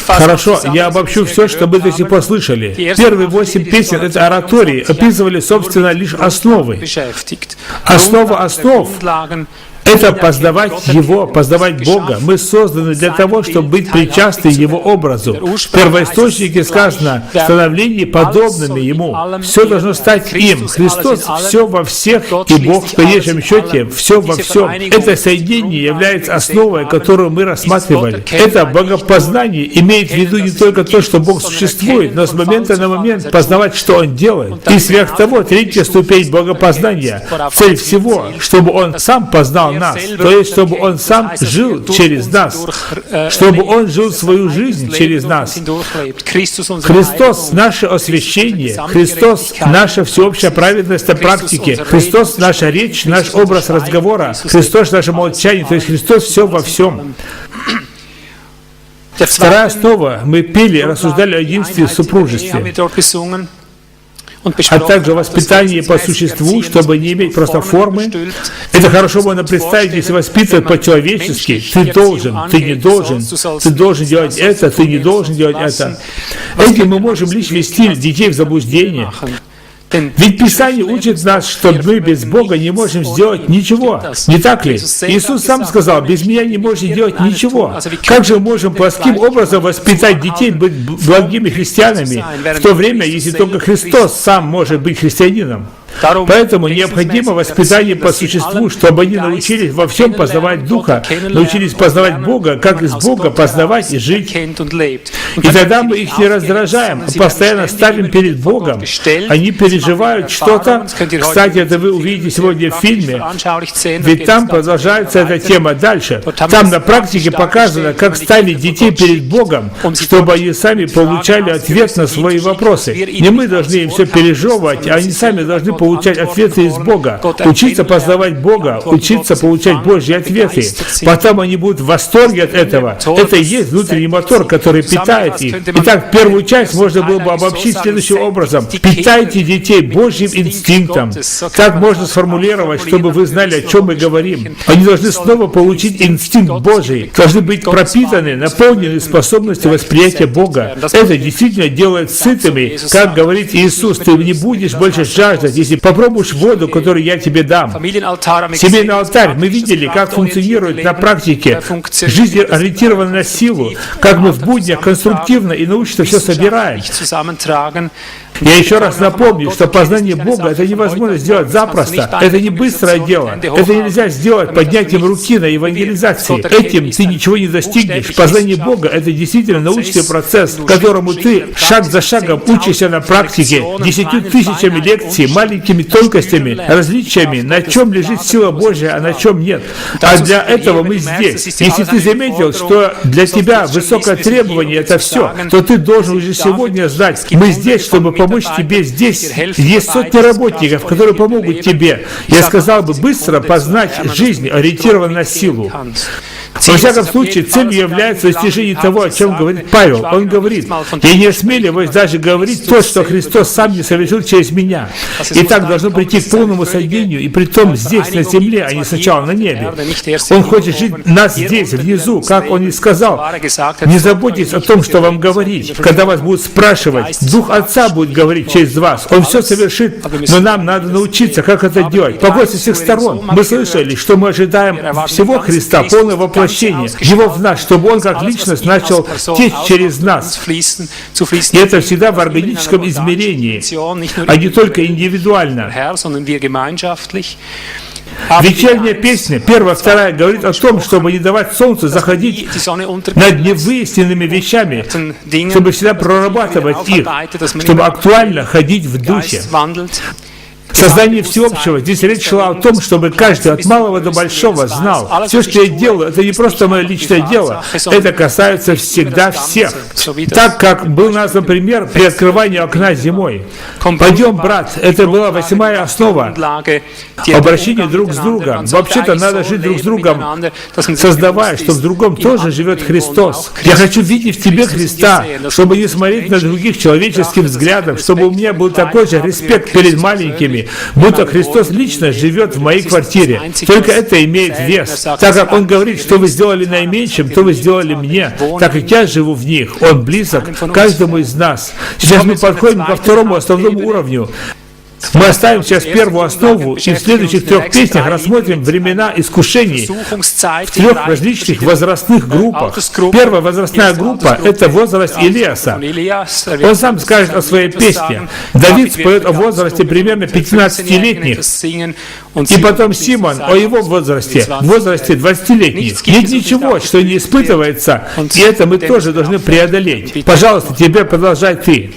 Хорошо, я обобщу все, что мы до сих пор слышали. Первые 8 песен — это оратории, описывали, собственно, лишь основы. Основа основ — это познавать Его, познавать Бога. Мы созданы для того, чтобы быть причастны Его образу. В первоисточнике сказано: в становлении подобными Ему. Все должно стать им. Христос все во всех, и Бог в конечном счете все во всем. Это соединение является основой, которую мы рассматривали. Это богопознание имеет в виду не только то, что Бог существует, но с момента на момент познавать, что Он делает. И сверх того, третья ступень богопознания, цель всего, чтобы Он сам познал нас, то есть, чтобы Он сам жил через нас, чтобы Он жил свою жизнь через нас. Христос — наше освящение, Христос — наша всеобщая праведность на практике, Христос — наша речь, наш образ разговора, Христос — наше молчание, то есть Христос все во всем. Вторая основа. Мы пели, рассуждали о единстве в супружестве, а также воспитание по существу, чтобы не иметь просто формы. Это хорошо можно представить, если воспитывать по-человечески. Ты должен, ты не должен, ты должен делать это, ты не должен делать это. Этим мы можем лишь ввести детей в заблуждение. Ведь Писание учит нас, что мы без Бога не можем сделать ничего. Не так ли? Иисус сам сказал: без меня не можете делать ничего. Как же мы можем плоским образом воспитать детей быть благими христианами, в то время, если только Христос сам может быть христианином? Поэтому необходимо воспитание по существу, чтобы они научились во всем познавать Духа, научились познавать Бога, как из Бога познавать и жить. И тогда мы их не раздражаем, а постоянно ставим перед Богом. Они переживают что-то. Кстати, это вы увидите сегодня в фильме, ведь там продолжается эта тема дальше. Там на практике показано, как ставить детей перед Богом, чтобы они сами получали ответ на свои вопросы. Не мы должны им все пережевывать, а они сами должны получать ответы из Бога, учиться познавать Бога, учиться получать Божьи ответы. Потом они будут в восторге от этого. Это и есть внутренний мотор, который питает их. Итак, первую часть можно было бы обобщить следующим образом. Питайте детей Божьим инстинктом. Так можно сформулировать, чтобы вы знали, о чем мы говорим. Они должны снова получить инстинкт Божий, должны быть пропитаны, наполнены способностью восприятия Бога. Это действительно делает сытыми. Как говорит Иисус: ты не будешь больше жаждать, если попробуешь воду, которую я тебе дам. Семейный алтарь. Мы видели, как функционирует на практике. Жизнь ориентирована на силу, как мы в буднях конструктивно и научно все собираем. Я еще раз напомню, что познание Бога — это невозможно сделать запросто. Это не быстрое дело. Это нельзя сделать поднятием руки на евангелизации. Этим ты ничего не достигнешь. Познание Бога — это действительно научный процесс, которому ты шаг за шагом учишься на практике, 10 тысячами лекций, маленькими тонкостями, различиями, на чем лежит сила Божья, а на чем нет. А для этого мы здесь. Если ты заметил, что для тебя высокое требование — это все, то ты должен уже сегодня знать: мы здесь, чтобы помочь тебе здесь. Есть сотни работников, которые помогут тебе. Я сказал бы, быстро познать жизнь, ориентированную на силу. Во всяком случае, целью является достижение того, о чем говорит Павел. Он говорит: я не осмеливаюсь даже говорить то, что Христос сам не совершил через меня. И так должно прийти к полному соединению, и притом здесь, на земле, а не сначала на небе. Он хочет жить нас здесь, внизу, как Он и сказал. Не заботьтесь о том, что вам говорить. Когда вас будут спрашивать, Дух Отца будет говорить через вас. Он все совершит, но нам надо научиться, как это делать. Погодь со всех сторон. Мы слышали, что мы ожидаем всего Христа, полного воплощения, Его в нас, чтобы Он как личность начал течь через нас. И это всегда в органическом измерении, а не только индивидуально. Вечерняя песня, 1, 2, говорит о том, чтобы не давать солнцу заходить над невыясненными вещами, чтобы всегда прорабатывать их, чтобы актуально ходить в духе. Создание всеобщего. Здесь речь шла о том, чтобы каждый от малого до большого знал. Все, что я делаю, это не просто мое личное дело. Это касается всегда всех. Так, как был назван пример при открывании окна зимой. Пойдем, брат, это была 8-я основа. Обращение друг с другом. Вообще-то надо жить друг с другом, создавая, что в другом тоже живет Христос. Я хочу видеть в тебе Христа, чтобы не смотреть на других человеческим взглядом, чтобы у меня был такой же респект перед маленькими, ощущение, будто Христос лично живет в моей квартире. Только это имеет вес. Так как Он говорит, что вы сделали наименьшим, то вы сделали мне. Так как я живу в них, Он близок каждому из нас. Сейчас мы подходим ко второму основному уровню. Мы оставим сейчас первую основу и в следующих 3 песнях рассмотрим времена искушений в 3 различных возрастных группах. Первая возрастная группа – это возраст Илиаса. Он сам скажет о своей песне. Давид споет о возрасте примерно 15-летних. И потом Симон о его возрасте 20-летних. Нет ничего, что не испытывается, и это мы тоже должны преодолеть. Пожалуйста, теперь продолжай ты.